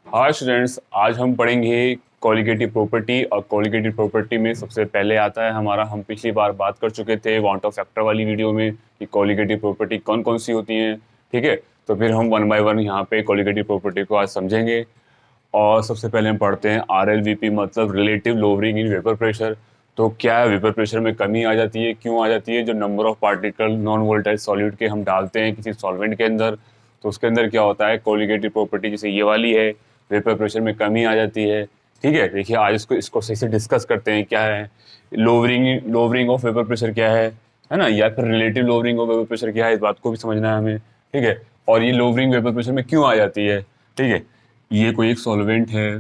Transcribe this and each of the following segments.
Hi students, आज हम पढ़ेंगे कॉलिगेटिव प्रॉपर्टी। और कॉलिगेटिव प्रॉपर्टी में सबसे पहले आता है हमारा, हम पिछली बार बात कर चुके थे वांट ऑफ फैक्टर वाली वीडियो में कि कॉलिगेटिव प्रॉपर्टी कौन कौन सी होती हैं। ठीक है, तो फिर हम वन बाय वन यहाँ पे कॉलिगेटिव प्रॉपर्टी को आज समझेंगे। और सबसे पहले हम पढ़ते हैं RLVP, मतलब relative lowering in vapour pressure. तो क्या है, वेपर प्रेशर में कमी आ जाती है, क्यों आ जाती है? जो number of particle non volatile solute के हम डालते हैं किसी सॉल्वेंट के अंदर, तो उसके अंदर क्या होता है, कॉलिगेटिव प्रॉपर्टी जैसे ये वाली है, वेपर प्रेशर में कमी आ जाती है। ठीक है, देखिए आज इसको इसको सही से डिस्कस करते हैं क्या है लोअरिंग ऑफ वेपर प्रेशर क्या है ना, या फिर relative lowering of vapour pressure क्या है, इस बात को भी समझना है हमें। ठीक है, और ये लोअरिंग वेपर प्रेशर में क्यों आ जाती है। ठीक है, ये कोई एक सॉल्वेंट है,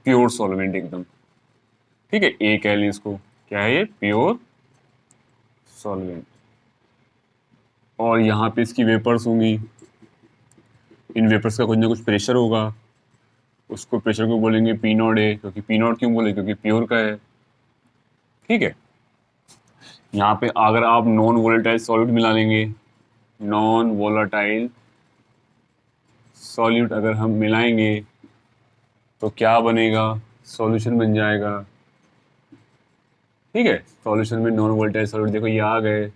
प्योर सॉल्वेंट एकदम। ठीक है, ए कह लें इसको, क्या है ये, प्योर सॉल्वेंट। और यहाँ पे इसकी वेपर्स होंगी, इन वेपर्स का कुछ ना कुछ प्रेशर होगा, उसको प्रेशर को बोलेंगे पी नॉट ए। क्योंकि पी नॉट क्यों बोले, क्योंकि प्योर का है। ठीक है, यहाँ पे अगर आप नॉन वोलेटाइल सॉल्यूट मिला लेंगे, नॉन वोलेटाइल सॉल्यूट अगर हम मिलाएंगे तो क्या बनेगा, सॉल्यूशन बन जाएगा। ठीक है, सॉल्यूशन में नॉन वोलेटाइल सॉल्यूट देखो ये आ गए।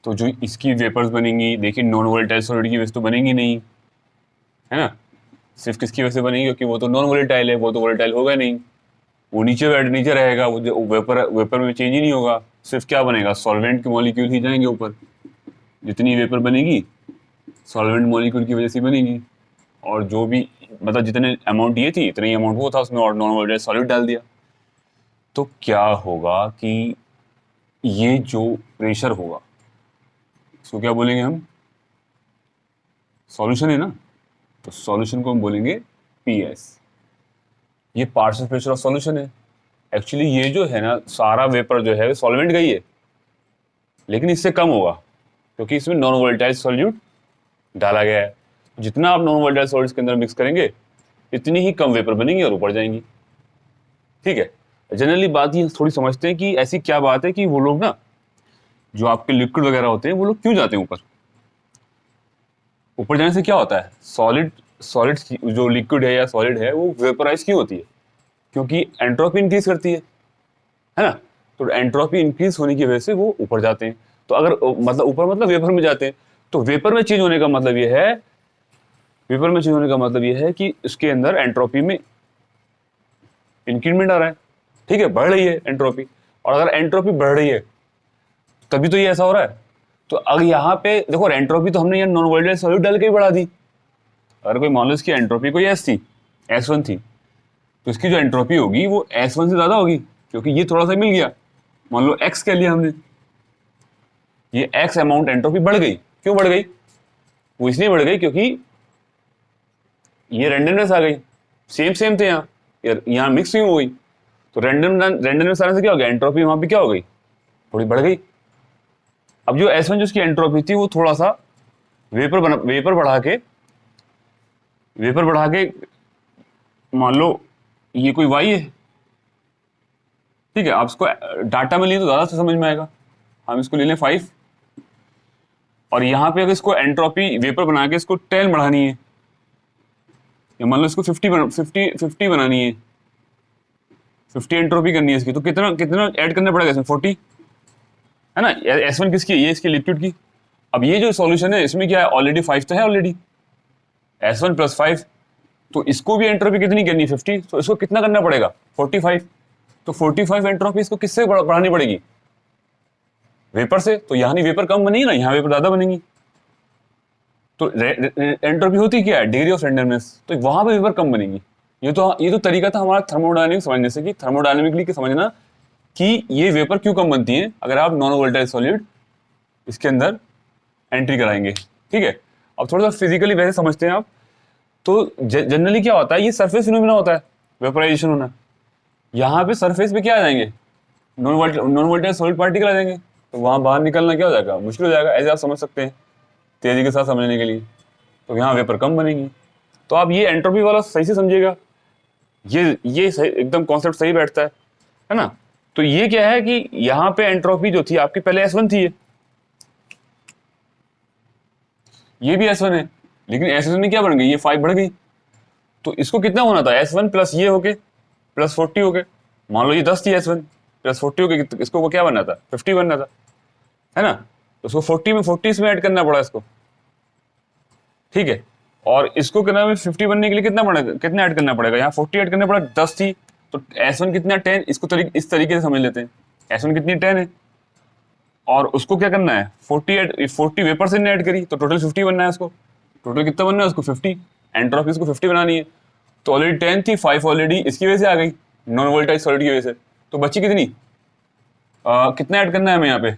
तो जो इसकी वेपर्स बनेंगी, देखिए नॉन वोलेटाइल सॉलिड की वजह से तो बनेंगी नहीं, है ना। सिर्फ किसकी वजह से बनेगी, क्योंकि वो तो नॉन वोलेटाइल है, वो तो वोलेटाइल होगा नहीं, वो नीचे रहेगा, वो जो वेपर वेपर में चेंज ही नहीं होगा। सिर्फ क्या बनेगा, सॉल्वेंट के मॉलिक्यूल ही जाएंगे ऊपर। जितनी वेपर बनेगी सॉल्वेंट मॉलिक्यूल की वजह से बनेगी। और जो भी मतलब जितने अमाउंट ये थी इतने ही अमाउंट वो था उसमें, और नॉन वोलेटाइल सॉलिड डाल दिया। तो क्या होगा कि ये जो प्रेशर होगा इसको क्या बोलेंगे हम, सॉल्यूशन है ना, तो सॉल्यूशन को हम बोलेंगे PS। ये पार्शियल प्रेशर ऑफ सॉल्यूशन है। एक्चुअली ये जो है ना, सारा वेपर जो है सॉल्वेंट का ही है, लेकिन इससे कम होगा क्योंकि इसमें नॉन वोलेटाइल सॉल्यूट डाला गया है। जितना आप नॉन वोलेटाइल सॉल्यूट्स के अंदर मिक्स करेंगे इतनी ही कम वेपर बनेंगी और ऊपर जाएंगी। ठीक है, जनरली बात ये थोड़ी समझते हैं कि ऐसी क्या बात है कि वो लोग ना, जो आपके लिक्विड वगैरह होते हैं, वो लोग क्यों जाते हैं ऊपर। ऊपर जाने से क्या होता है, सॉलिड जो लिक्विड है या सॉलिड है वो वेपराइज क्यों होती है, क्योंकि एंट्रोपी इंक्रीज करती है ना। तो एंट्रोपी इंक्रीज होने की वजह से वो ऊपर जाते हैं। तो अगर मतलब ऊपर मतलब वेपर में जाते हैं, तो वेपर में चेंज होने का मतलब ये है, वेपर में चेंज होने का मतलब ये है कि उसके अंदर एंट्रोपी में इंक्रीमेंट आ रहा है। ठीक है, बढ़ रही है एंट्रोपी। और अगर एंट्रोपी बढ़ रही है तभी तो ये ऐसा हो रहा है। तो अगर यहाँ पे देखो, एंट्रोपी तो हमने यहाँ नॉन वोलेटाइल सॉल्यूट डाल के ही बढ़ा दी। अगर कोई मान लो इसकी एंट्रोपी कोई S थी, S1 थी, तो इसकी जो एंट्रोपी होगी वो S1 से ज्यादा होगी, क्योंकि ये थोड़ा सा मिल गया, मान लो X कह लिया हमने, ये X अमाउंट एंट्रोपी बढ़ गई। क्यों बढ़ गई, वो इसलिए बढ़ गई क्योंकि ये रेंडमनेस आ गई। सेम सेम थे यहाँ मिक्स ही हो गई। तो रेंडमनेस आने से क्या हो गया, एंट्रोपी वहां पे क्या हो गई, थोड़ी बढ़ गई। अब जो S1 जो उसकी एंट्रोपी थी वो थोड़ा सा वेपर बढ़ा के मान लो ये कोई Y है। ठीक है, आप इसको डाटा में लिए तो ज्यादा से समझ में आएगा। हम इसको ले लें 5, और यहाँ पे अगर इसको एंट्रोपी वेपर बना के इसको 10 बढ़ानी है, या मान लो इसको 50 बनानी है, 50 एंट्रोपी करनी है इसकी, तो कितना कितना ऐड करना पड़ेगा इसमें, 40, है ना। S1 किसकी है, ये इसकी लिक्विड की। अब ये जो सॉल्यूशन है इसमें क्या है, ऑलरेडी 5 तो है ऑलरेडी, S1 + 5, तो इसको भी एंट्रोपी कितनी करनी है, 50, तो इसको कितना करना पड़ेगा, 45। तो 45 एंट्रोपी इसको किससे बढ़ानी पड़ेगी, वेपर से। तो यहाँ नहीं वेपर कम बनेगी ना, यहाँ वेपर ज्यादा बनेगी। तो एंट्रोपी होती क्या है, डिग्री ऑफ रेंडमनेस, तो वहां पे वेपर कम बनेगी। ये तो तरीका था हमारा थर्मोडायनेमिक समझने से, कि थर्मोडायनेमिकली समझना कि ये वेपर क्यों कम बनती है अगर आप नॉन वोलेटाइल सॉल्यूट इसके अंदर एंट्री कराएंगे। ठीक है, अब थोड़ा सा फिजिकली वैसे समझते हैं आप। तो जनरली क्या होता है, ये सरफेस फिनोमेना होता है वेपराइजेशन होना। यहाँ पे सरफेस पे क्या आ जाएंगे, नॉन वोलेटाइल सॉलिड पार्टिकल आ जाएंगे, तो वहां बाहर निकलना क्या हो जाएगा, मुश्किल हो जाएगा। ऐसे आप समझ सकते हैं तेजी के साथ समझने के लिए। तो यहाँ वेपर कम बनेगी। तो आप ये एंट्रोपी वाला सही से समझिएगा, ये सही एकदम कॉन्सेप्ट सही बैठता है ना। तो ये क्या है कि यहां पे एंट्रोपी जो थी आपकी पहले S1 थी, ये भी S1 है, लेकिन S1 में क्या बढ़ गई, ये 5 बढ़ गई। तो इसको कितना होना था, S1 प्लस ये होके प्लस 40 हो गए। मान लो ये 10 थी S1 प्लस 40 हो गई, तो इसको क्या बनना था, 50 बनना था, है ना। तो उसको 40 में 40 इसमें ऐड करना पड़ा इसको, ठीक है। और इसको क्या नाम है 50 बनने के लिए कितना ऐड करना पड़ेगा, यहाँ 40 ऐड करना पड़ा, 10 थी तो S1 कितना 10, इसको इस तरीके से समझ लेते हैं, S1 कितनी 10 है, और उसको क्या करना है 40 वेपर से ऐड करी तो टोटल 50 बनना है उसको, टोटल कितना बनना है उसको 50, एंट्रोपी इसको 50 बनानी है। तो ऑलरेडी 10 थी, 5 ऑलरेडी इसकी वजह से आ गई, नॉन वोल्टाइल सॉलिड की वजह से, तो बची कितनी, कितना ऐड करना है हमें यहाँ पे,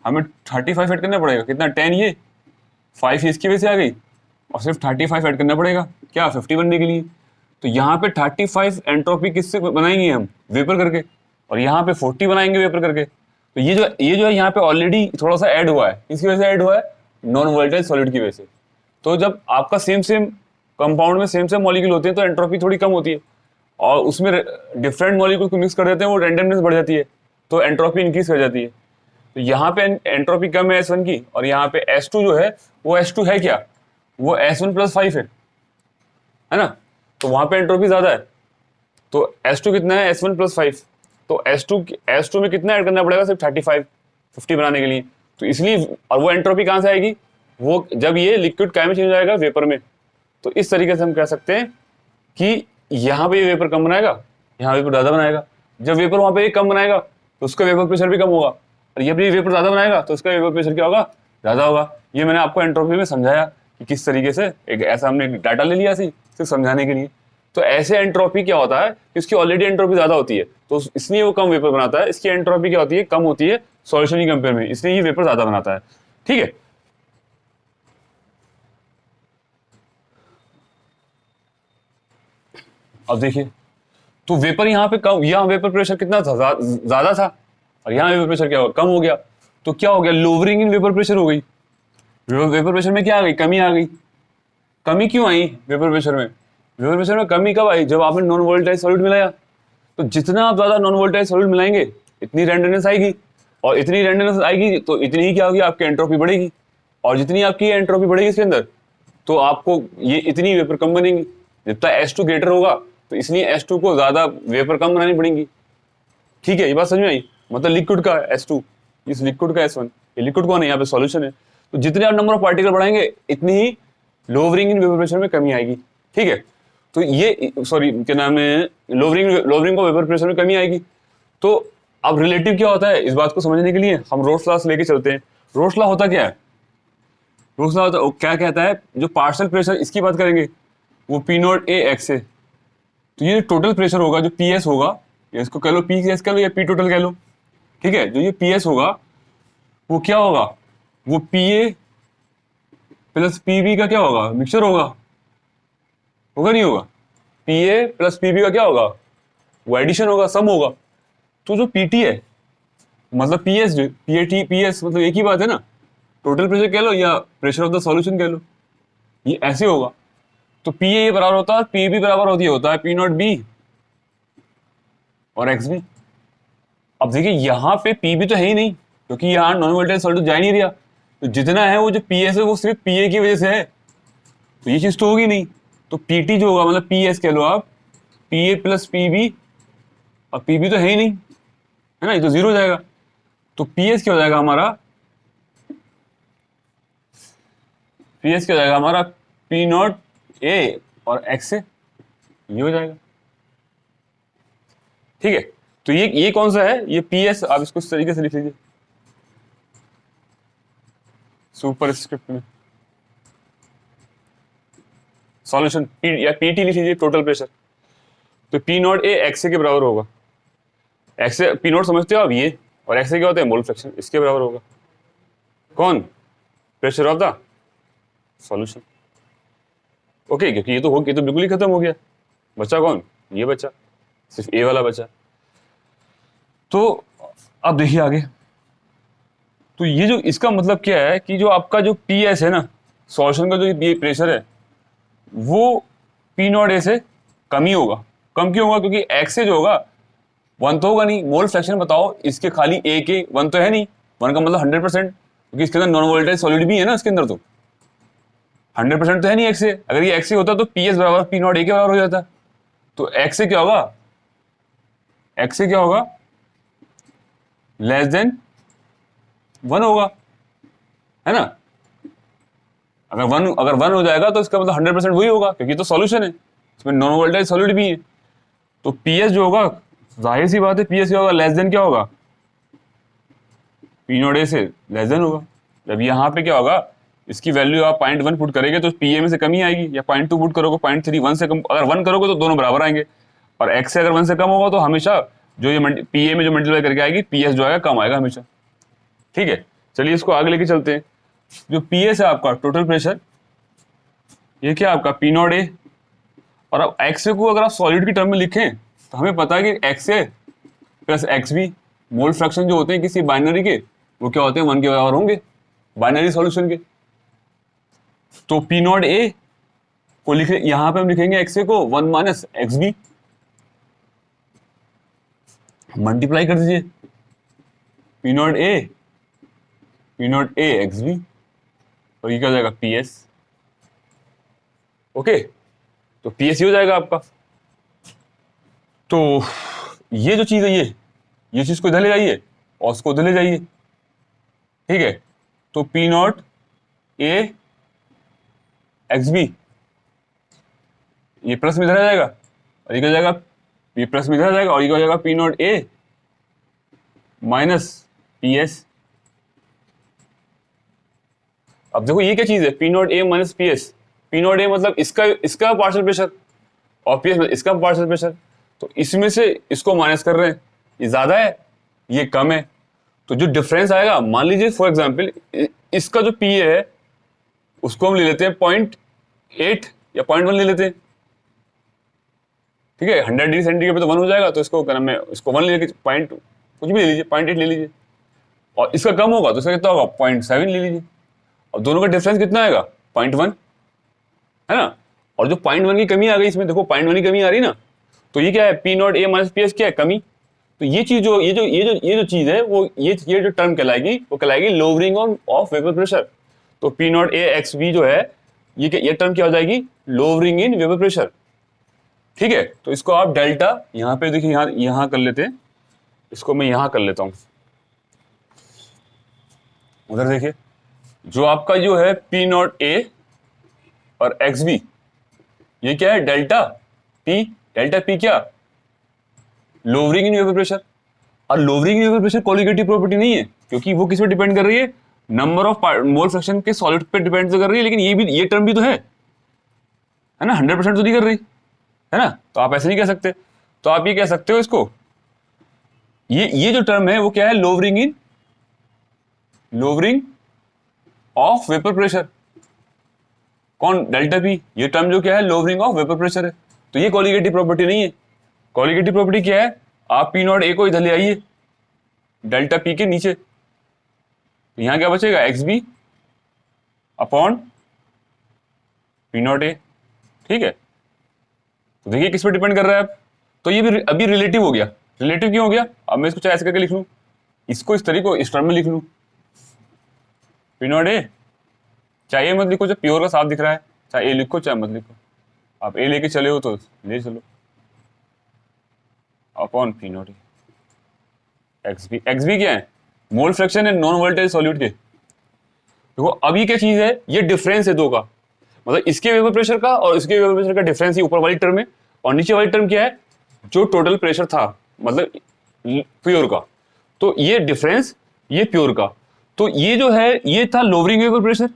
हमें 35 ऐड करना पड़ेगा, कितना 10 ये 5 इसकी वजह से आ गई, और सिर्फ 35 ऐड करना पड़ेगा क्या 50 बनने के लिए। तो यहाँ पे 35 एंट्रोपी किससे बनाएंगे हम, वेपर करके, और यहाँ पे 40 बनाएंगे वेपर करके। तो ये जो है यहाँ पे ऑलरेडी थोड़ा सा ऐड हुआ है, किसकी वजह से ऐड हुआ है, नॉन वोलेटाइल सॉलिड की वजह से। तो जब आपका सेम कंपाउंड में सेम मॉलिक्यूल होते हैं तो एंट्रोपी थोड़ी कम होती है, और उसमें डिफरेंट मॉलिक्यूल को मिक्स कर देते हैं, वो रैंडमनेस बढ़ जाती है, तो एंट्रोपी इंक्रीज कर जाती है। तो यहाँ पे एंट्रोपी कम है S1 की, और यहाँ पे S2 जो है वो S2 है क्या, वो S1 प्लस 5 है ना, तो वहां पे एंट्रोपी ज्यादा है। तो S2 कितना है, S1 प्लस 5, तो S2 में कितना ऐड करना पड़ेगा, सिर्फ 35 50 बनाने के लिए। तो इसलिए, और वो एंट्रोपी कहाँ से आएगी, वो जब ये लिक्विड काय में चेंज हो जाएगा वेपर में। तो इस तरीके से हम कह सकते हैं कि यहाँ पे ये वेपर कम बनाएगा, यहाँ वेपर ज्यादा बनाएगा। जब वेपर वहां पे कम बनाएगा तो उसका वेपर प्रेशर भी कम होगा, और ये वेपर ज्यादा बनाएगा तो उसका वेपर प्रेशर क्या होगा, ज्यादा होगा। ये मैंने आपको एंट्रोपी में समझाया कि किस तरीके से, एक ऐसा हमने डाटा ले लिया सिर्फ समझाने के लिए। तो ऐसे एंट्रोपी क्या होता है कि इसकी ऑलरेडी एंट्रोपी ज्यादा होती है, तो इसलिए वो कम वेपर बनाता है। इसकी एंट्रोपी क्या होती है, कम होती है सॉल्यूशन की कंपेयर में, इसलिए ये वेपर ज्यादा बनाता है, ठीक है। अब देखिए, तो वेपर यहाँ पे कम, यहाँ वेपर प्रेशर कितना था, ज्यादा था, और यहाँ वेपर प्रेशर क्या हो, कम हो गया। तो क्या हो गया, लोअरिंग इन वेपर प्रेशर हो गई। वेपर प्रेशर में क्या आ गई, कमी आ गई। कमी क्यों आई वेपर प्रेशर में, वेपर प्रेशर में कमी कब आई, जब आपने नॉन वोलेटाइल सॉलिड मिलाया। तो जितना आप ज्यादा नॉन वोलेटाइल सॉलिड मिलाएंगे इतनी रैंडमनेस आएगी, और इतनी रैंडमनेस आएगी तो इतनी ही क्या होगी, आपकी एंट्रोपी बढ़ेगी, और जितनी आपकी एंट्रोपी बढ़ेगी इसके अंदर, तो आपको ये इतनी वेपर कम बनेंगी। जितना S2 ग्रेटर होगा तो इसलिए S2 को ज्यादा वेपर कम बनानी पड़ेंगी, ठीक है। ये बात समझ में आई, मतलब लिक्विड का S2, इस लिक्विड का S1, ये लिक्विड कौन है, यहाँ पे सॉल्यूशन है। तो जितने आप नंबर ऑफ पार्टिकल बढ़ाएंगे इतनी ही लोअरिंग इन वेपर प्रेशर में कमी आएगी, ठीक है। तो ये सॉरी क्या नाम है, लोअरिंग को वेपर प्रेशर में कमी आएगी। तो अब रिलेटिव क्या होता है, इस बात को समझने के लिए हम रोल्स लॉ लेके चलते हैं। रोल्स लॉ होता क्या है, रोल्स लॉ क्या कहता है, जो पार्शियल प्रेशर इसकी बात करेंगे वो P0 A x है। तो ये टोटल प्रेशर होगा जो PS होगा, या इसको कह लो PS कह लो या P टोटल कह लो, ठीक है। जो ये PS होगा वो क्या होगा, वो PA प्लस PB का क्या होगा, मिक्सचर होगा नहीं होगा, PA प्लस PB का क्या होगा, वो एडिशन होगा, सम होगा। तो जो PT है मतलब PS, PAT PS मतलब एक ही बात है ना, टोटल प्रेशर कह लो या प्रेशर ऑफ द सॉल्यूशन कह लो, ये ऐसे होगा। तो PA ये बराबर होता है, PB बराबर होता है P0 B और XB। अब देखिए यहाँ पे PB तो है ही नहीं, क्योंकि यहाँ नॉन वोलेटाइल सॉलिड जा ही नहीं रहा, तो जितना है वो जो PS है वो सिर्फ PA की वजह से है, तो ये चीज तो होगी नहीं। तो PT जो होगा मतलब PS कह लो आप, PA प्लस PB, और PB तो है ही नहीं, है ना, ये तो जीरो हो जाएगा। तो PS क्या हो जाएगा हमारा, PS क्या हो जाएगा हमारा, P0 A और X से ये हो जाएगा, ठीक है। तो ये कौन सा है, ये PS, आप इसको इस तरीके से लिख लीजिए सुपर स्क्रिप्ट में, सॉल्यूशन या PT लिख लीजिए, टोटल प्रेशर। तो P0 A X के बराबर होगा, X P0 समझते हो आप ये, और X क्या होता है, मोल फ्रैक्शन, इसके बराबर होगा कौन, pressure of the solution, okay. क्योंकि ये तो बिल्कुल ही खत्म हो गया, बचा कौन, ये बचा, सिर्फ A वाला बचा। तो अब देखिए आगे, तो ये जो इसका मतलब क्या है कि जो आपका जो PS है ना, सॉल्यूशन का जो ये प्रेशर है वो P0 A से कम ही होगा। कम क्यों होगा, क्योंकि X से जो होगा 1 तो होगा नहीं। मोल फ्रैक्शन बताओ इसके खाली ए के 1 तो है नहीं, 1 का मतलब 100%, क्योंकि इसके अंदर नॉन वोलेटाइल सॉलिड भी है ना, इसके अंदर तो 100% तो है नहीं एक्स ए। अगर ये एक्स ए होता तो पी एस बराबर पी नॉट ए के बराबर हो जाता। तो एक्स ए क्या होगा, एक्स ए क्या होगा, लेस देन 1 होगा, है ना। अगर वन हो जाएगा तो इसका मतलब 100% वही होगा, क्योंकि तो सॉल्यूशन है, इसमें नॉन वोलेटाइल सॉलिड भी है। तो पी एस जो होगा, जाहिर सी बात है पी एस क्या होगा, लेस देन क्या होगा, पी नॉट ए से लेस देन होगा। जब यहाँ पे क्या होगा, इसकी वैल्यू आप 0.1 पुट करेंगे तो पी ए में से कमी आएगी, या 0.2 पुट करोगे 0.3, 1 से कम, अगर 1 करोगे तो दोनों बराबर आएंगे, और एक्स से अगर 1 से कम होगा तो हमेशा जो ये पी ए में जो मल्टीप्लाई करके आएगी पी एस जो आएगा कम आएगा हमेशा। ठीक है, चलिए इसको आगे लेके चलते हैं। जो पी एस है आपका टोटल प्रेशर, ये क्या आपका पी नॉट ए, और अब एक्स ए को अगर आप सॉलिड की टर्म में लिखें तो हमें पता है कि X A plus X B mole fraction जो होते हैं किसी बाइनरी के, वो क्या होते हैं 1 के बराबर होंगे बाइनरी सॉल्यूशन के। तो पी नॉट ए को लिखे, यहां पे हम लिखेंगे एक्स ए को 1 माइनस एक्स बी, मल्टीप्लाई कर दीजिए P naught A X B, और ये क्या हो जाएगा पी एस। ओके, तो पी एस ही हो जाएगा आपका। तो ये जो चीज है, ये चीज को इधर ले जाइए और उसको उधर ले जाइए। ठीक है, तो P naught A X B, ये प्लस में इधर आ जाएगा, और ये क्या हो जाएगा, ये प्लस में इधर आ जाएगा, और ये क्या हो जाएगा P naught A minus P S. अब देखो ये क्या चीज है, P naught A minus P S. P naught ए मतलब इसका पार्शियल प्रेशर, और पी एस मतलब इसका पार्शियल प्रेशर। तो इसमें से इसको माइनस कर रहे हैं, ये ज्यादा है ये कम है, तो जो डिफरेंस आएगा, मान लीजिए फॉर एग्जांपल इसका जो पी है उसको हम ले लेते हैं 0.8 या 0.1 ले लेते हैं। ठीक है, 100 डिग्री सेंटीग्रेड पे तो 1 हो जाएगा, तो इसको क्या नाम है, इसको 1 ले लेके पॉइंट कुछ भी ले लीजिए, 0.8 ले लीजिए, और इसका कम होगा तो इसका कितना होगा 0.7 ले लीजिए, और दोनों का डिफरेंस कितना आएगा 0.1, है ना। और जो 0.1 की कमी आ गई इसमें, देखो 0.1 की कमी आ रही ना, तो ये क्या है, P naught A minus P S क्या है, कमी। तो ये चीज जो ये जो चीज है वो ये जो टर्म कहलाएगी वो कहलाएगी लोअरिंग ऑफ वेपर प्रेशर। तो P naught A X B जो है ये टर्म क्या हो जाएगी, लोअरिंग इन वेपर प्रेशर। ठीक है, तो इसको आप डेल्टा यहाँ पे देखिए, यहाँ कर लेते हैं, इसको मैं यहाँ कर लेता हूँ, उधर देखिए, जो आपका जो है पी नॉट ए और एक्स बी, ये क्या है डेल्टा पी क्या, लोअरिंग इन वेपर प्रेशर। और lowering in vapour pressure colligative property नहीं है, क्योंकि वो किस पे डिपेंड कर रही है, नंबर ऑफ मोल फ्रैक्शन के सॉलिड पे डिपेंड तो कर रही है, लेकिन ये टर्म भी तो है ना, 100% तो नहीं कर रही है ना। तो आप ऐसे नहीं कह सकते, तो आप ये कह सकते हो इसको, ये जो टर्म है वो क्या है, लोअरिंग ऑफ वेपर प्रेशर। कौन, डेल्टा पी, ये टर्म जो क्या है लोअरिंग ऑफ वेपर प्रेशर है। तो ये कोलिगेटिव प्रॉपर्टी नहीं है। कोलिगेटिव प्रॉपर्टी क्या है, आप पी नॉट ए को इधर ले आइए डेल्टा पी के नीचे, तो यहां क्या बचेगा, X B upon P naught A. ठीक है, तो देखिए किस पे डिपेंड कर रहा है अब, तो ये भी अभी रिलेटिव हो गया। रिलेटिव क्यों हो गया, अब मैं इसको चाहे ऐसे करके लिख लूं, इसको इस तरीके को इस टर्म में लिख लूं, पी नॉट ए, चाहे ए मत लिखो, जब प्योर का साफ दिख रहा है, चाहे ए लिखो चाहे मत लिखो, आप ए लेके चले हो तो ले चलो, upon P naught A X B क्या है, मोल फ्रैक्शन है नॉन वोलेटाइल सॉल्यूट के। देखो अब ये क्या चीज है, ये डिफरेंस है दो का, मतलब इसके वेपर प्रेशर का और इसके वेपर प्रेशर का डिफरेंस ही ऊपर वाली टर्म है, और नीचे वाली टर्म क्या है, जो टोटल प्रेशर था, मतलब प्योर का। तो ये डिफरेंस, ये प्योर का, तो ये जो है ये था लोअरिंग वेपर प्रेशर,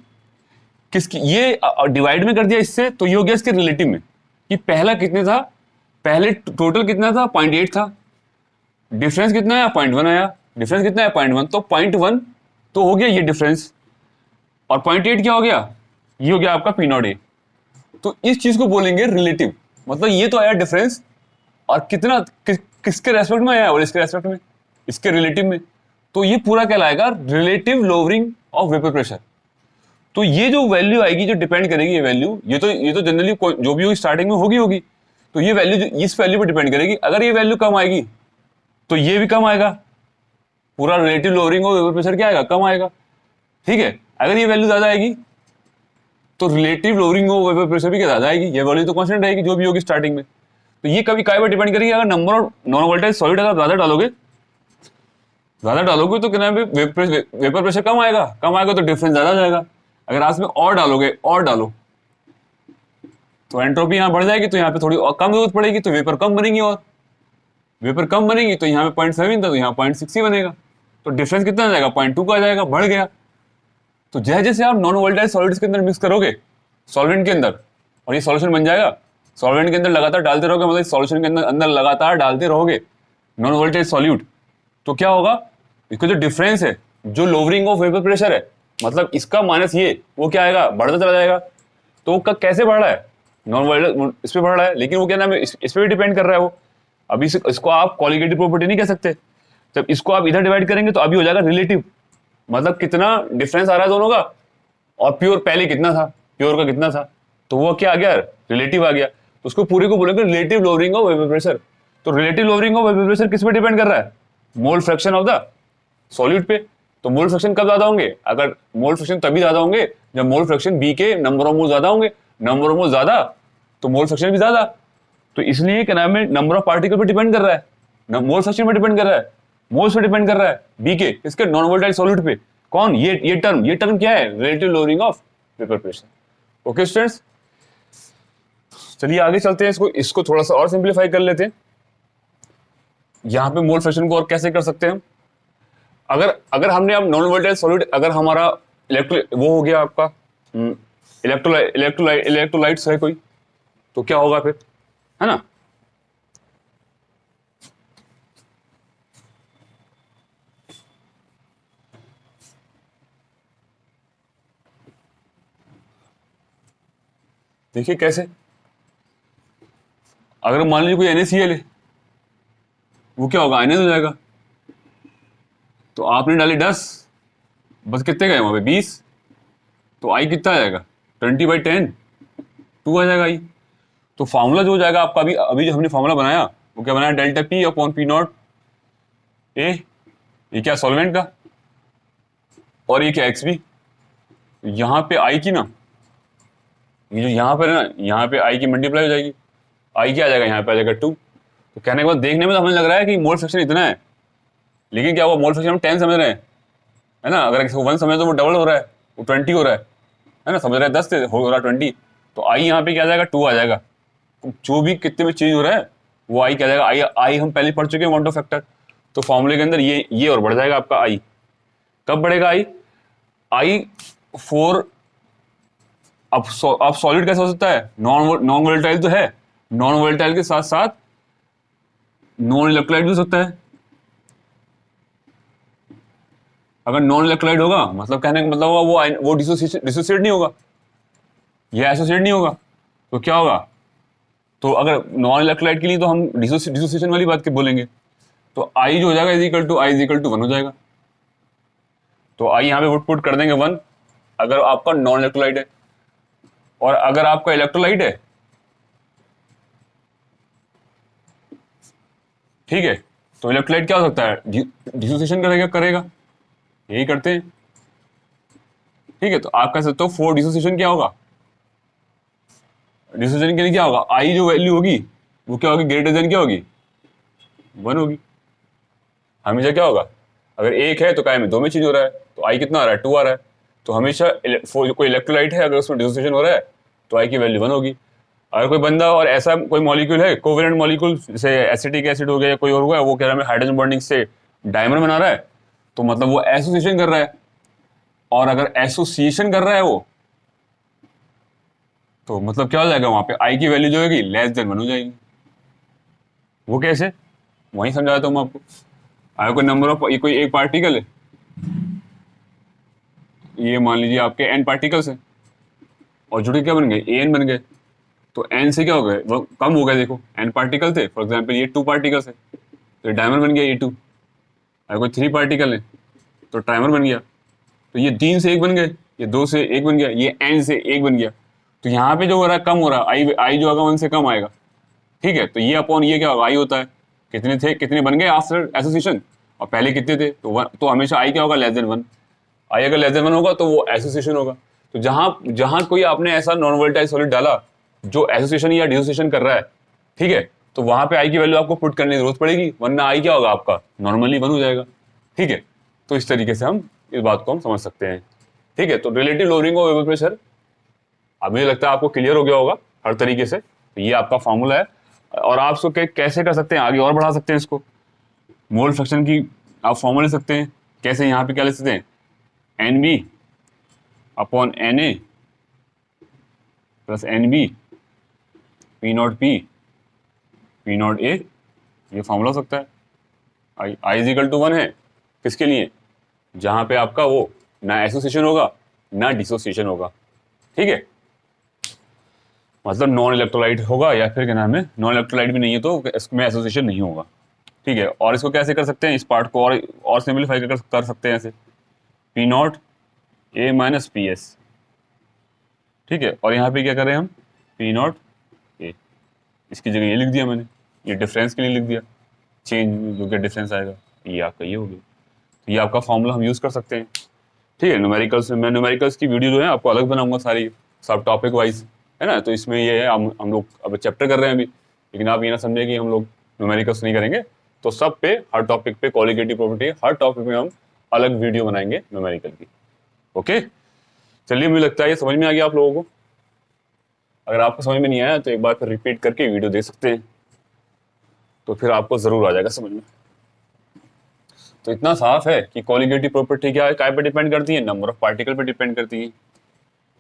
किसकी, ये डिवाइड में कर दिया इससे, तो ये हो गया इसके रिलेटिव में, कि पहला कितने था, पहले टोटल कितना था 0.8 था, डिफरेंस कितना आया 0.1 आया, डिफरेंस कितना है 0.1, तो 0.1 तो हो गया ये डिफरेंस, और 0.8 क्या हो गया, ये हो गया आपका पी नॉट ए। तो इस चीज को बोलेंगे रिलेटिव, मतलब ये तो आया डिफरेंस, और कितना किसके रेस्पेक्ट में आया, और इसके रेस्पेक्ट में, इसके रिलेटिव में, तो ये पूरा कहलाएगा relative lowering of vapour pressure. तो ये जो वैल्यू आएगी, जो डिपेंड करेगी ये वैल्यू, ये तो जनरली जो भी होगी स्टार्टिंग में होगी, तो ये वैल्यू इस वैल्यू पर डिपेंड करेगी। अगर ये वैल्यू कम आएगी तो ये भी कम आएगा, पूरा relative lowering of vapour pressure क्या आएगा, कम आएगा। ठीक है, अगर ये वैल्यू ज्यादा आएगी तो relative lowering of vapour pressure भी क्या ज्यादा आएगी, ये वैल्यू तो कांस्टेंट रहेगी जो भी होगी स्टार्टिंग में। तो ये कभी काय पर डिपेंड करेगी, अगर number of non volatile solid अगर ज्यादा डालोगे तो क्या नाम है वेपर प्रेशर कम आएगा तो डिफरेंस ज्यादा जाएगा। अगर आप में और डालोगे और डालो तो एंट्रोपी यहाँ बढ़ जाएगी, तो यहाँ पे थोड़ी और कम जरूरत पड़ेगी, तो वेपर कम बनेगी, और वेपर कम बनेगी तो यहाँ पे 0.7 था तो यहाँ 0.6 ही बनेगा, तो डिफरेंस कितना आ जाएगा, 0.2 का आ जाएगा, बढ़ गया। तो जैसे जैसे आप नॉन वोलेटाइल सॉलिड्स के अंदर मिक्स करोगे सॉल्वेंट के अंदर, और ये सॉल्यूशन बन जाएगा, सॉल्वेंट के अंदर लगातार डालते रहोगे, मतलब सॉल्यूशन के अंदर लगातार डालते रहोगे नॉन वोलेटाइल सॉल्यूट, तो क्या होगा, इसका जो डिफरेंस है, जो लोअरिंग ऑफ वेपर प्रेशर है, मतलब इसका माइनस ये, वो क्या आएगा, बढ़ता चला जाएगा। तो वो कैसे बढ़ रहा है, नॉन वोलेटाइल इस पे बढ़ रहा है, लेकिन वो क्या नाम है, इस पे भी डिपेंड कर रहा है वो। अभी इसको आप क्वालिटेटिव प्रॉपर्टी नहीं कह सकते, जब इसको आप इधर डिवाइड करेंगे तो अभी हो जाएगा रिलेटिव, मतलब कितना डिफरेंस आ रहा है दोनों का, और प्योर पहले कितना था, प्योर का कितना था, तो वो क्या आ गया, रिलेटिव आ गया। तो उसको पूरे को बोलेंगे relative lowering of vapour pressure. तो relative lowering of vapour pressure किस पे डिपेंड कर रहा है, mole fraction of the solute पे। तो मोल फ्रैक्शन कब ज्यादा होंगे, अगर मोल फ्रैक्शन तभी ज्यादा होंगे जब मोल फ्रैक्शन बी के नंबर ऑफ मोल ज्यादा होंगे, नंबर ऑफ मोल ज्यादा तो मोल फ्रैक्शन भी ज्यादा। तो इसलिए क्या नाम है, नंबर ऑफ पार्टिकल पे डिपेंड कर रहा है, मोल फ्रैक्शन पे डिपेंड कर रहा है, मोल्स पे डिपेंड कर रहा है बी के, इसके नॉन वोलेटाइल सॉल्यूट पे। कौन, ये टर्म क्या है, relative lowering of vapour pressure. Okay students, चलिए आगे चलते हैं, इसको थोड़ा सा और सिंप्लीफाई कर लेते हैं। यहां पे मोल फ्रैक्शन को और कैसे कर सकते हैं हम, अगर हमने अब नॉन वोलेटाइल सॉलिड, अगर हमारा वो हो गया आपका इलेक्ट्रोलाइट्स है कोई, तो क्या होगा फिर, है ना। देखिए कैसे, अगर मान लीजिए कोई NaCl है, वो क्या होगा, आयनाइज हो जाएगा। तो आपने डाली 10, बस कितने गए वहां पे 20, तो आई कितना आ जाएगा 20/10, 2 आ जाएगा आई। तो फार्मूला जो हो जाएगा आपका, अभी जो हमने फार्मूला बनाया वो क्या बनाया, delta P upon P not A, ये क्या सॉल्वेंट का, और ये क्या XB। यहाँ पे आई की ना, ये जो यहाँ पर है ना, यहाँ पे आई की मल्टीप्लाई हो जाएगी, आई क्या आ जाएगा, यहाँ पे आ जाएगा 2। तो कहने के बाद देखने में तो हमें लग रहा है कि मोल फ्रैक्शन इतना है, लेकिन क्या हुआ, मोल फ्रैक्शन हम 10 समझ रहे हैं, है ना। अगर 1 समझ तो वो डबल हो रहा है, वो 20 हो रहा है ना, समझ रहे हैं 10 से हो रहा है 20। तो आई यहाँ पे क्या आ जाएगा, 2 आ जाएगा। जो भी कितने में चेंज हो रहा है वो आई क्या आ जाएगा, आई हम पहले पढ़ चुके हैं अमाउंट ऑफ फैक्टर। तो फॉर्मूले के अंदर ये और बढ़ जाएगा आपका आई। कब बढ़ेगा आई 4। अब सॉलिड कैसे हो सकता है, नॉन वोलेटाइल तो है, नॉन वोलेटाइल के साथ साथ नॉन इलेक्ट्रोलाइट भी हो सकता है। अगर नॉन इलेक्ट्रोलाइट होगा मतलब कहने का मतलब होगा वो डिसोसिएट नहीं होगा, ये एसोसिएट नहीं होगा, तो क्या होगा, तो अगर नॉन इलेक्ट्रोलाइट के लिए तो हम डिसोसिएशन वाली बात के बोलेंगे, तो आई जो हो जाएगा इज इक्वल टू 1 हो जाएगा। तो आई यहाँ पे पुट कर देंगे 1 अगर आपका नॉन इलेक्ट्रोलाइट है, और अगर आपका इलेक्ट्रोलाइट है, ठीक है, तो इलेक्ट्रोलाइट क्या हो सकता है, डिसोसिएशन करेगा, यही करते हैं। ठीक है, तो आप कह सकते हो 4 डिसोसिएशन क्या होगा, डिसोसिएशन के लिए क्या होगा, आई जो वैल्यू होगी वो क्या होगी, ग्रेटर देन क्या होगी, 1 होगी। हमेशा क्या होगा, अगर 1 है तो काय में 2 में चेंज हो रहा है, तो आई कितना आ रहा है, 2 आ रहा है। तो हमेशा कोई इलेक्ट्रोलाइट है अगर उसमें डिसोसिएशन हो रहा है तो आई की वैल्यू 1 होगी। अगर कोई बंदा और ऐसा कोई मॉलिक्यूल है, कोवेलेंट मॉलिक्यूल, जैसे एसिटिक एसिड हो गया या कोई और हुआ है, वो कह रहा है हाइड्रोजन बॉन्डिंग से डायमर बना रहा है, तो मतलब वो एसोसिएशन कर रहा है। और अगर एसोसिएशन कर रहा है वो, तो मतलब क्या हो जाएगा, वहां पे आई की वैल्यू जो होगी लेस देन 1 हो जाएगी। वो कैसे, वहीं समझाता हूँ मैं आपको। अगर कोई नंबर ऑफ, कोई एक पार्टिकल है, ये मान लीजिए आपके n पार्टिकल्स हैं, और जुड़े क्या बन गए, an बन गए, तो n से क्या हो गए, वो कम हो गए। देखो n पार्टिकल थे, फॉर एग्जांपल ये 2 पार्टिकल्स है, तो ये डायमर बन गया, ये 2। अगर कोई 3 पार्टिकल है तो ट्राइमर बन गया, तो ये 3 से 1 बन गए, ये 2 से 1 बन गया, ये n से 1 बन गया। तो यहाँ पे जो हो रहा है कम हो रहा है, आई जो होगा 1 से कम आएगा। ठीक है, तो ये अपॉन ये क्या होगा, आई होता है, कितने थे, कितने बन गए आफ्टर एसोसिएशन, और पहले कितने थे, तो हमेशा आई क्या होगा, लेस देन 1। आई अगर लेस देन 1 होगा तो वो एसोसिएशन होगा। तो जहां जहां कोई आपने ऐसा नॉन वोलेटाइल सॉलिड डाला जो एसोसिएशन या डिसोसिएशन कर रहा है, ठीक है, तो वहां पे आई की वैल्यू आपको पुट करने की जरूरत पड़ेगी, वरना आई क्या होगा आपका, नॉर्मली 1 हो जाएगा। ठीक है, तो इस तरीके से हम इस बात को हम समझ सकते हैं। ठीक है, तो relative lowering of vapour pressure अब मुझे लगता है आपको क्लियर हो गया होगा हर तरीके से। तो ये आपका फॉर्मूला है, और आप इसको कैसे कर सकते हैं, आगे और बढ़ा सकते हैं इसको। मोल फ्रैक्शन की आप फॉर्मूला ले सकते हैं, कैसे, यहाँ पे क्या ले सकते हैं, N B upon N A plus N B P naught P P naught A, ये फॉर्मूला हो सकता है। आई इज इक्वल टू 1 है किसके लिए, जहां पे आपका वो ना एसोसिएशन होगा ना डिसोसिएशन होगा। ठीक है, मतलब नॉन इलेक्ट्रोलाइट होगा, या फिर क्या नाम है, नॉन इलेक्ट्रोलाइट भी नहीं है तो इसमें एसोसिएशन नहीं होगा। ठीक है, और इसको कैसे कर सकते हैं, इस पार्ट को और सिंपलीफाई कर सकते हैं ऐसे, P naught A minus P S. ठीक है, और यहाँ पे क्या करें हम, पी नॉट ए, इसकी जगह ये लिख दिया मैंने, ये डिफरेंस के लिए लिख दिया, चेंज जो कि डिफरेंस आएगा, ये आपका ये हो गया। तो ये आपका फॉर्मूला हम यूज़ कर सकते हैं। ठीक है, न्यूमेरिकल्स में मैं न्यूमेरिकल्स की वीडियो जो है आपको अलग बनाऊंगा सारी, सब टॉपिक वाइज, है ना। तो इसमें ये है, हम लोग अब चैप्टर कर रहे हैं अभी, लेकिन आप ये ना समझे कि हम लोग न्यूमेरिकल्स नहीं करेंगे। तो सब पे, हर टॉपिक पे, क्वालिटेटिव प्रॉपर्टी, हर टॉपिक में हम अलग वीडियो बनाएंगे न्यूमेरिकल की। ओके, चलिए, मुझे लगता है ये समझ में आ गया आप लोगों को। अगर आपको समझ में नहीं आया तो एक बार फिर रिपीट करके वीडियो देख सकते हैं, तो फिर आपको जरूर आ जाएगा समझ में। तो इतना साफ है कि कॉलिगेटिव प्रॉपर्टी क्या है, काय पे डिपेंड करती है, नंबर ऑफ पार्टिकल पे डिपेंड करती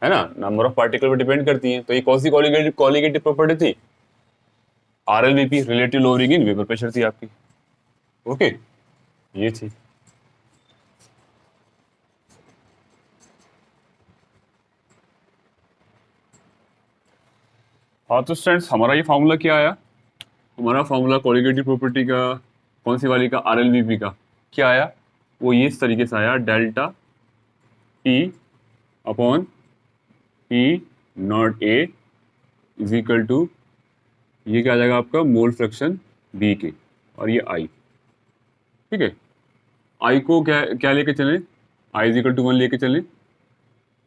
है ना, नंबर ऑफ पार्टिकल पे डिपेंड करती है। तो ये कौन सी कॉलिगेटिव प्रॉपर्टी थी, RLVP, relative lowering in vapour pressure थी आपकी। ओके, ये थी। हाँ, तो स्टूडेंट्स, हमारा ये फार्मूला क्या आया, हमारा फार्मूला कॉलिगेटिव प्रॉपर्टी का, कौन सी वाली का, आरएलवीपी का क्या आया, वो ये इस तरीके से आया, delta P upon P naught A is equal to, ये क्या आ जाएगा आपका, मोल फ्रैक्शन बी के, और ये आई। ठीक है, आई को क्या क्या लेके चलें, आई इज इक्वल टू 1 लेके चलें,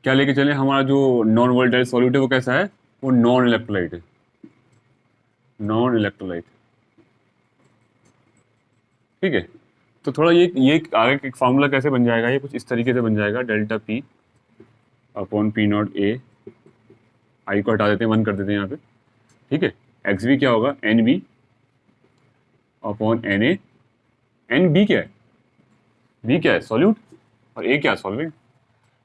क्या लेके चलें, हमारा जो नॉन वोलेटाइल सॉल्यूट है वो कैसा है, वो नॉन इलेक्ट्रोलाइट है, नॉन इलेक्ट्रोलाइट। ठीक है, तो थोड़ा ये आगे एक फार्मूला कैसे बन जाएगा, ये कुछ इस तरीके से बन जाएगा, delta P upon P naught A, I को हटा देते हैं, 1 कर देते हैं यहाँ पे। ठीक है, एक्स बी क्या होगा, N B upon N A, N B क्या है, बी क्या है, सॉल्यूट, और ए क्या है, सॉल्वेंट।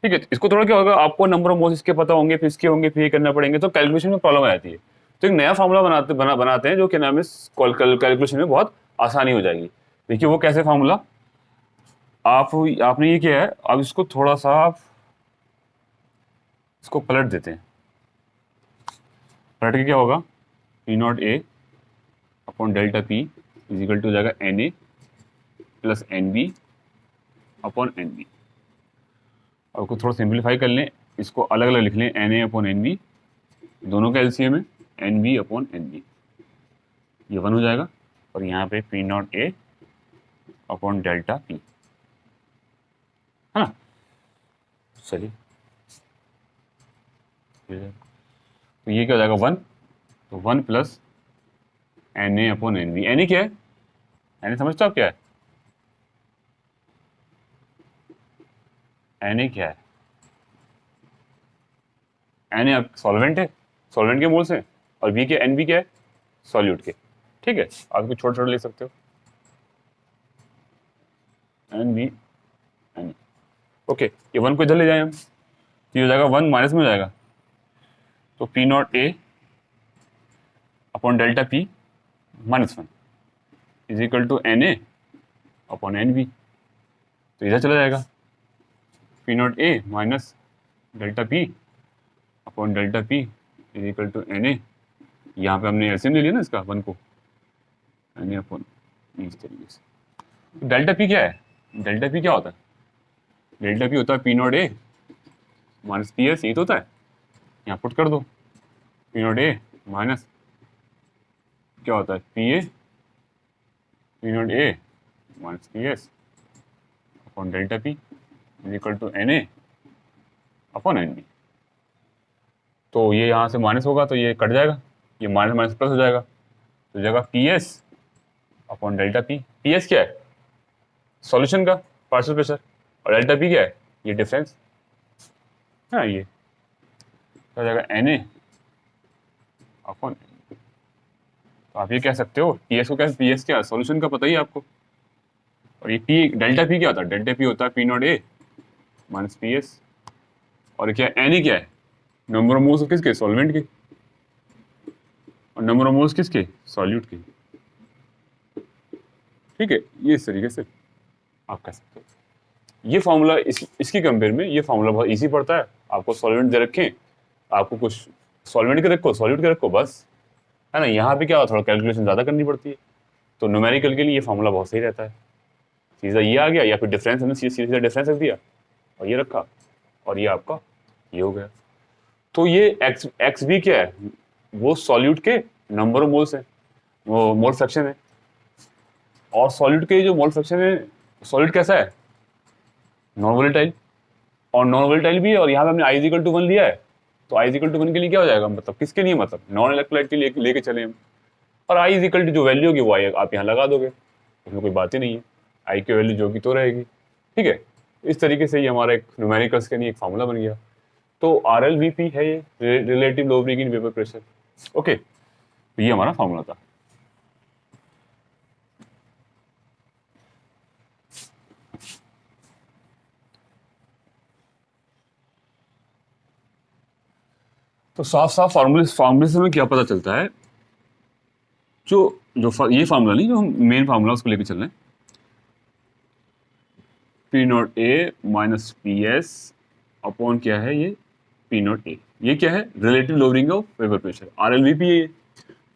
ठीक है, इसको थोड़ा क्या होगा, आपको नंबर ऑफ मोल्स इसके पता होंगे, फिर इसके होंगे, फिर ये करना पड़ेंगे, तो कैलकुलेशन में प्रॉब्लम आ जाती है। तो एक नया फार्मूला बनाते हैं जो कि नाम है, कैलकुलेशन में बहुत आसानी हो जाएगी। देखिए वो कैसे फार्मूला, आपने ये किया है, अब इसको थोड़ा सा आप इसको पलट देते हैं, पलट के क्या होगा, P naught A upon delta P is equal to हो जाएगा N A plus N B upon N B. और को थोड़ा सिंप्लीफाई कर लें, इसको अलग अलग लिख लें, N A upon N B, दोनों का एलसीएम है N B upon N B, ये 1 हो जाएगा, और यहाँ पे P naught A upon delta P, है ना। चलिए, तो ये क्या हो जाएगा, 1, तो 1 plus N A upon N B. N A क्या है, एन ए समझते हो आप क्या है, एन ए क्या है, एन ए आप सॉल्वेंट है, सॉल्वेंट के मोल्स हैं, और बी क्या, एन बी क्या है, सॉल्यूट के। ठीक है, आप इसको छोटे छोटे ले सकते हो, एन बी एन। ओके, ये 1 को इधर ले जाए हम, तो ये हो जाएगा 1 माइनस में हो जाएगा, तो P naught A upon delta P minus 1 is equal to N A upon N B, तो इधर चला जाएगा, P naught A minus delta P upon delta P is equal to N A, यहाँ पे हमने एलसीएम ले लिया ना इसका 1 को, एन ए अपॉन, इस तरीके से। डेल्टा पी क्या है, डेल्टा पी क्या होता है, डेल्टा पी होता है P naught A minus P S, यही तो होता है, यहाँ पुट कर दो, पी नॉट ए माइनस क्या होता है, P A P naught A minus P S upon delta P is equal to N A upon N B. तो ये यहाँ से माइनस होगा तो ये कट जाएगा, ये माइनस माइनस प्लस हो जाएगा, तो जाएगा P S upon delta P. P S क्या है? सॉल्यूशन का पार्शियल प्रेशर, और डेल्टा पी क्या है? ये डिफरेंस, हाँ ये हो जाएगा एन ए अपॉन। तो आप ये कह सकते हो पी एस को क्या, पी एस क्या सॉल्यूशन का पता ही है आपको, और ये पी डेल्टा पी क्या होता है? डेल्टा पी होता है P naught A minus P S, और क्या एन ए क्या है? नंबर ऑफ मोल्स किसके? सॉल्वेंट के, और नंबर ऑफ मोल्स किसके? सॉल्यूट के। ठीक है, ये इस तरीके से आप कह सकते हो। ये फार्मूला इसकी कंपेयर में ये फार्मूला बहुत इजी पड़ता है। आपको सॉल्वेंट दे रखें, आपको कुछ सॉल्वेंट के रखो, सॉल्यूट के रखो, बस, है ना। यहाँ पे क्या हो, थोड़ा कैलकुलेशन ज़्यादा करनी पड़ती है, तो न्यूमेरिकल के लिए ये फार्मूला बहुत सही रहता है। सीधा ये आ गया, या फिर डिफरेंस हमने सीधा डिफरेंस रख दिया और ये रखा, और ये आपका ये हो गया। तो ये एक्स भी क्या है? वो सॉल्यूट के नंबर ऑफ मोल्स है, वो मोल फ्रैक्शन है। और सॉल्यूट के जो मोल फ्रैक्शन है, सॉल्यूट कैसा है? नॉन वोलेटाइल, और नॉन वोलेटाइल भी है, और यहाँ पे हमने आई इज इक्वल टू 1 लिया है, तो आई इज इक्वल टू 1 के लिए क्या हो जाएगा? मतलब किसके लिए? मतलब नॉन इलेक्ट्रोलाइट के लिए लेके चले हम, और आई इज इक्वल टू जो वैल्यू होगी वो आई आप यहाँ लगा दोगे, उसमें कोई बात ही नहीं है, आई की वैल्यू जो कि तो रहेगी। ठीक है, इस तरीके से ये हमारा एक न्यूमेरिकल्स के लिए एक फार्मूला बन गया। तो आर एल वी पी है ये, रिलेटिव लोवरिंग इन वेपर प्रेशर। ओके, तो ये हमारा फार्मूला था। तो साफ साफ फार्मूले से हमें क्या पता चलता है? जो जो ये फार्मूला नहीं, जो हम मेन फार्मूला उसको लेके चल रहे हैं, P naught A minus P S upon क्या है? ये पी नॉट ए, ये क्या है? Relative lowering of vapour pressure, R L V P है,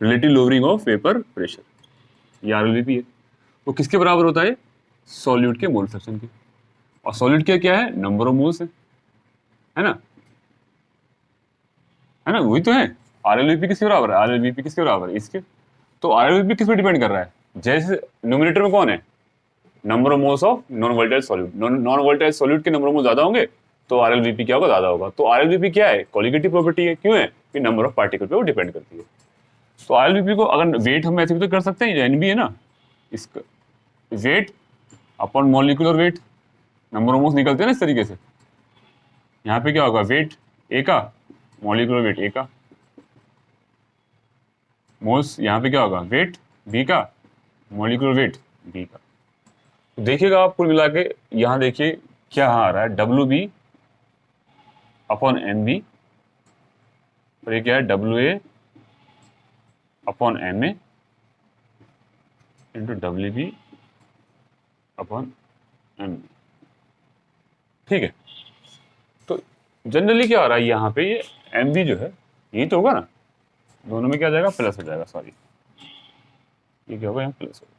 relative lowering of vapour pressure, ये आर एल वी पी है। वो किसके बराबर होता है? सॉल्यूट के मोल फ्रैक्शन के, और सॉल्यूट के क्या है? नंबर ऑफ मोल्स है ना, है ना, वही तो है। आर एल वी पी किसके बराबर है? आर एल वी पी किसके बराबर है? इसके। तो आर एल वी पी किस पे डिपेंड कर रहा है? जैसे न्यूमरेटर में कौन है? Number of moles of non volatile solute, non volatile solute के नंबर ऑफ मोल्स ज्यादा होंगे तो आर एल वी पी क्या होगा? ज्यादा होगा। तो आर एल वी पी क्या है? कॉलिगेटिव प्रॉपर्टी है। क्यों है? कि नंबर ऑफ पार्टिकल पे वो डिपेंड करती है। तो आर एल वी पी को अगर वेट हम ऐसे भी तो कर सकते हैं, एन बी है ना, इसका weight upon molecular weight, number of moles निकलते हैं ना इस तरीके से। यहाँ पे क्या होगा? वेट ए का, मॉलिक्यूलर वेट ए का, मोल्स यहाँ पे क्या होगा? वेट बी का, मॉलिक्यूलर वेट बी का। तो देखिएगा आप कुल मिला के यहाँ देखिए क्या आ रहा है? W B upon M B, और ये क्या है? W A upon M A into W B upon M B. ठीक है, तो जनरली क्या आ रहा है यहाँ पे? ये एम बी जो है यही तो होगा ना, दोनों में क्या जाएगा? प्लस हो जाएगा, सॉरी ये क्या होगा? यहाँ प्लस होगा।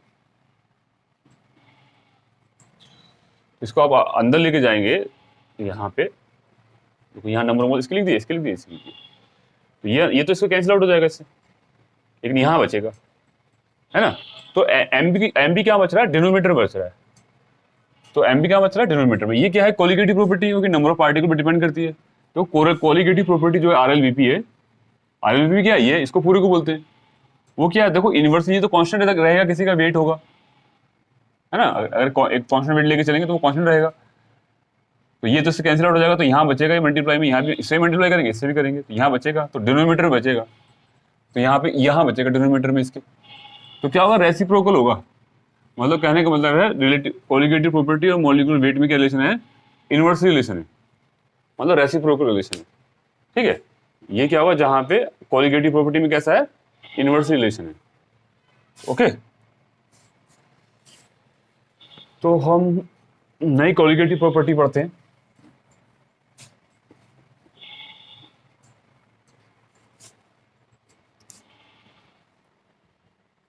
इसको आप अंदर लेके जाएंगे यहाँ पे, तो यहाँ नंबर मोल इसके लिख दिए, इसके लिख दिए, इसके लिख दिए, तो ये तो इसको कैंसिल आउट हो जाएगा इससे, लेकिन यहाँ बचेगा, है ना। तो एम बी क्या बच रहा है? डिनोमिनेटर बच रहा है। तो एम बी क्या बच रहा है? डिनोमिनेटर में। ये क्या है? कोलिगेटिव प्रॉपर्टी, क्योंकि नंबर ऑफ पार्टिकल पर डिपेंड करती है। तो कोलिगेटिव प्रॉपर्टी जो है आर एल वी पी है, आर एल वी पी क्या है? ये इसको पूरे को बोलते हैं। वो क्या है? देखो इनवर्स, ये तो कांस्टेंट रहेगा, किसी का वेट होगा, है ना। अगर एक कांस्टेंट वेट लेके चलेंगे तो वो कांस्टेंट रहेगा, तो ये तो इससे कैंसिल आउट हो जाएगा। तो यहाँ बचेगा ये मल्टीप्लाई में, यहाँ भी इससे मल्टीप्लाई करेंगे, इससे भी करेंगे, तो यहाँ बचेगा, तो डिनोमिनेटर में बचेगा, तो यहाँ पे यहाँ बचेगा डिनोमिनेटर में इसके। तो क्या होगा? रेसिप्रोकल होगा। मतलब कहने का मतलब है रिलेटिव कोलिगेटिव प्रॉपर्टी और मॉलिक्यूलर वेट में क्या रिलेशन है? इनवर्स रिलेशन है, मतलब रेसिप्रोकल रिलेशन है। ठीक है, ये क्या होगा? जहाँ पे कोलिगेटिव प्रॉपर्टी में कैसा है? इनवर्स रिलेशन है। ओके, तो हम नई कोलिगेटिव प्रॉपर्टी पढ़ते हैं।